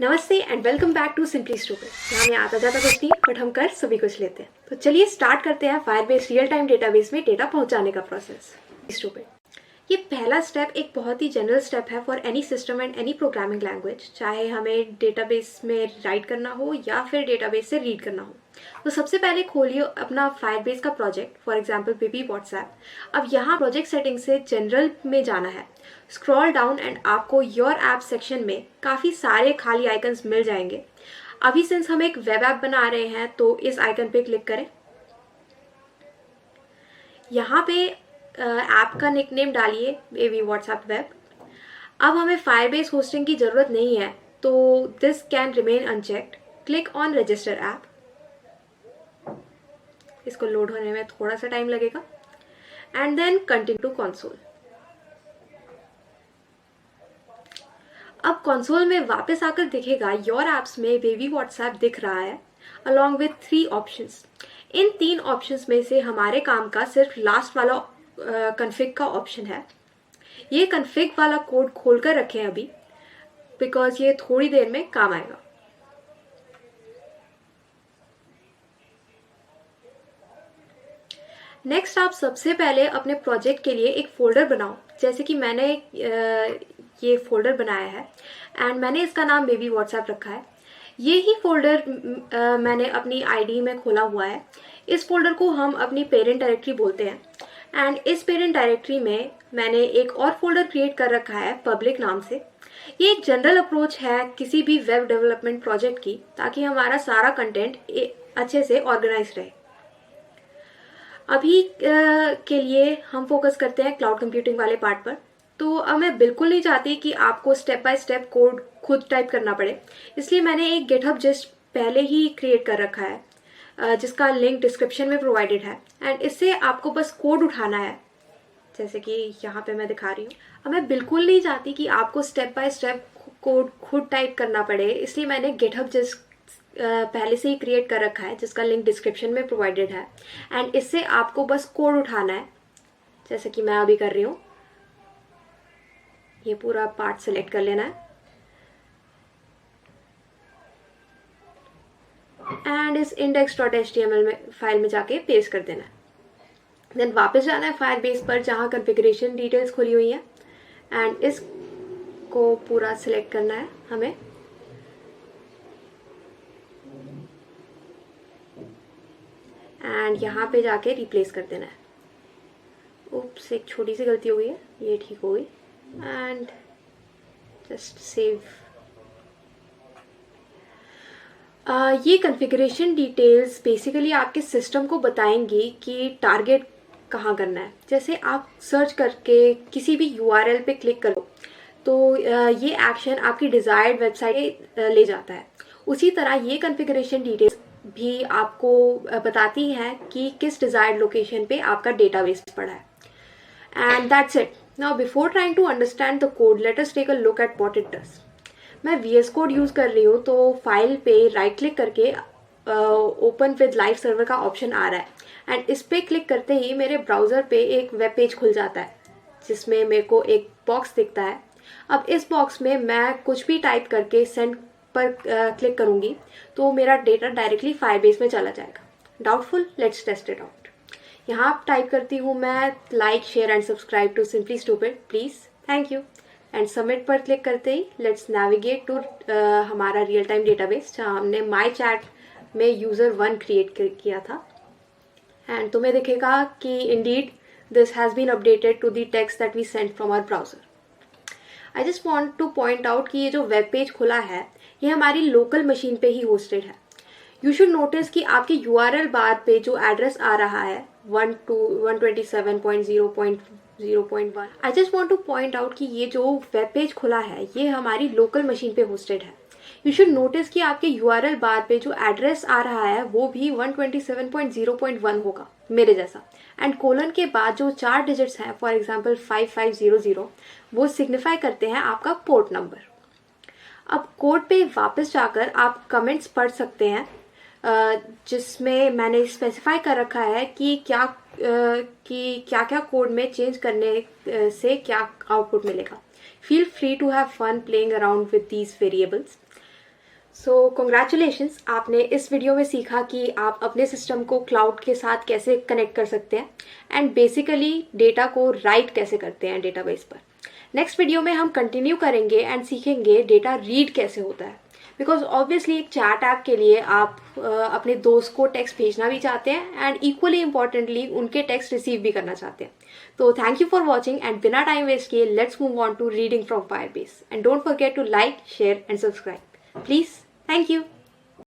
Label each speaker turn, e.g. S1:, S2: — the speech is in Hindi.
S1: नमस्ते and welcome back to Simply Stupid, जहाँ में आता जाता कुछ नहीं बट हम कर सभी कुछ लेते हैं। तो चलिए स्टार्ट करते हैं फायरबेस रियल टाइम डेटाबेस में डेटा पहुंचाने का प्रोसेस। स्टूपिड, ये पहला स्टेप एक बहुत ही जनरल स्टेप है for any system and any programming language, चाहे हमें डेटाबेस में राइट करना हो या फिर डेटाबेस से रीड करना हो। तो सबसे पहले खोलिए अपना फायरबेस का project, for example baby WhatsApp. अब यहाँ प्रोजेक्ट सेटिंग से जनरल में जाना है, स्क्रॉल डाउन एंड आपको योर ऐप सेक्शन में काफ़ी सारे खाली आइकन्स मिल जाएंगे। अभी सिंस हम एक वेब ऐप बना रहे हैं तो इस आइकन पे क्लिक करें। यहाँ पे ऐप का निकनेम डालिए बेबी व्हाट्सएप वेब। अब हमें फायरबेस होस्टिंग की ज़रूरत नहीं है तो this can remain unchecked. Click on register app. इसको लोड होने में थोड़ा सा टाइम लगेगा and then continue to console. अब कंसोल में वापस आकर दिखेगा योर एप्स में बेबी व्हाट्सएप दिख रहा है अलॉन्ग विथ 3 ऑप्शंस। इन 3 ऑप्शंस में से हमारे काम का सिर्फ लास्ट वाला कन्फिग का ऑप्शन है। ये कन्फिग वाला कोड खोलकर रखें अभी, बिकॉज ये थोड़ी देर में काम आएगा। नेक्स्ट आप सबसे पहले अपने प्रोजेक्ट के लिए एक फोल्डर बनाओ, जैसे कि मैंने ये फोल्डर बनाया है एंड मैंने इसका नाम बेबी व्हाट्सएप रखा है। ये ही फोल्डर मैंने अपनी आईडी में खोला हुआ है। इस फोल्डर को हम अपनी पेरेंट डायरेक्टरी बोलते हैं एंड इस पेरेंट डायरेक्टरी में मैंने एक और फोल्डर क्रिएट कर रखा है पब्लिक नाम से। ये एक जनरल अप्रोच है किसी भी वेब डेवलपमेंट प्रोजेक्ट की, ताकि हमारा सारा कंटेंट अच्छे से ऑर्गेनाइज रहे। अभी के लिए हम फोकस करते हैं क्लाउड कंप्यूटिंग वाले पार्ट पर। तो अब मैं बिल्कुल नहीं चाहती कि आपको स्टेप बाय स्टेप कोड खुद टाइप करना पड़े, इसलिए मैंने एक गिटहब जस्ट पहले ही क्रिएट कर रखा है जिसका लिंक डिस्क्रिप्शन में प्रोवाइडेड है एंड इससे आपको बस कोड उठाना है, जैसे कि यहाँ पे मैं दिखा रही हूँ। अब मैं बिल्कुल नहीं चाहती कि आपको स्टेप बाय स्टेप कोड खुद टाइप करना पड़े, इसलिए मैंने गिटहब जस्ट पहले से ही क्रिएट कर रखा है जिसका लिंक डिस्क्रिप्शन में प्रोवाइडेड है एंड इससे आपको बस कोड उठाना है, जैसे कि मैं अभी कर रही हूँ। ये पूरा पार्ट सिलेक्ट कर लेना है एंड इस index.html में फाइल में जाके पेस्ट कर देना है। देन वापस जाना है फायरबेस पर जहाँ कॉन्फ़िगरेशन डिटेल्स खुली हुई है एंड इसको पूरा सिलेक्ट करना है हमें। एंड यहाँ पे जाके रिप्लेस कर देना है। उप्स, एक छोटी सी गलती हो गई है, ये ठीक हो गई एंड जस्ट सेव। ये कॉन्फ़िगरेशन डिटेल्स बेसिकली आपके सिस्टम को बताएंगी कि टारगेट कहाँ करना है। जैसे आप सर्च करके किसी भी URL पे क्लिक करो तो ये एक्शन आपकी डिज़ायर्ड वेबसाइट ले जाता है। उसी तरह ये कॉन्फ़िगरेशन डिटेल्स भी आपको बताती हैं कि किस डिज़ायर्ड लोकेशन पे आपका डेटाबेस पड़ा है। And that's it. Now before trying to understand the code, let us take a look at what it does. मैं VS कोड यूज़ कर रही हूँ तो फाइल पे राइट क्लिक करके ओपन विद लाइव सर्वर का ऑप्शन आ रहा है एंड इस पे क्लिक करते ही मेरे ब्राउज़र पे एक वेब पेज खुल जाता है जिसमें मेरे को एक बॉक्स दिखता है। अब इस बॉक्स में मैं कुछ भी टाइप करके सेंड पर क्लिक करूँगी तो मेरा डेटा डायरेक्टली फायरबेस में चला जाएगा। Doubtful? Let's test it out. यहाँ टाइप करती हूँ मैं like share and subscribe to Simply Stupid please, thank you. And submit पर क्लिक करते ही लेट्स नेविगेट टू हमारा रियल टाइम डेटाबेस जहाँ हमने माई चैट में यूज़र 1 क्रिएट किया था। एंड तुम्हें दिखेगा कि indeed this has been updated to the text that we send from our browser. I just want to point out कि ये जो वेब पेज खुला है ये हमारी लोकल मशीन पे ही होस्टेड है। यू शुड नोटिस कि आपके URL बार पे जो एड्रेस आ रहा है 127.0.0.1, आई just want to point out कि ये जो वेब पेज खुला है ये हमारी लोकल मशीन पे होस्टेड है। यू शुड नोटिस कि आपके URL बार पे जो एड्रेस आ रहा है वो भी 127.0.1 होगा, मेरे जैसा। एंड कोलन के बाद जो 4 डिजिट्स हैं, फॉर एग्जाम्पल 5500, वो सिग्निफाई करते हैं आपका पोर्ट नंबर। अब कोड पे वापस जाकर आप कमेंट्स पढ़ सकते हैं जिसमें मैंने स्पेसिफाई कर रखा है कि क्या क्या कोड में चेंज करने से क्या आउटपुट मिलेगा। Feel free to have fun playing around with these variables. So congratulations, आपने इस वीडियो में सीखा कि आप अपने सिस्टम को क्लाउड के साथ कैसे कनेक्ट कर सकते हैं एंड बेसिकली डेटा को राइट कैसे करते हैं डेटाबेस पर। नेक्स्ट वीडियो में हम कंटिन्यू करेंगे एंड सीखेंगे डेटा रीड कैसे होता है, बिकॉज ऑब्वियसली एक चैट ऐप के लिए आप अपने दोस्त को टेक्स्ट भेजना भी चाहते हैं एंड इक्वली इंपॉर्टेंटली उनके टेक्स्ट रिसीव भी करना चाहते हैं। तो thank you for watching and बिना टाइम वेस्ट किए let's move on to reading from Firebase and don't forget to like, share and subscribe please. Thank you.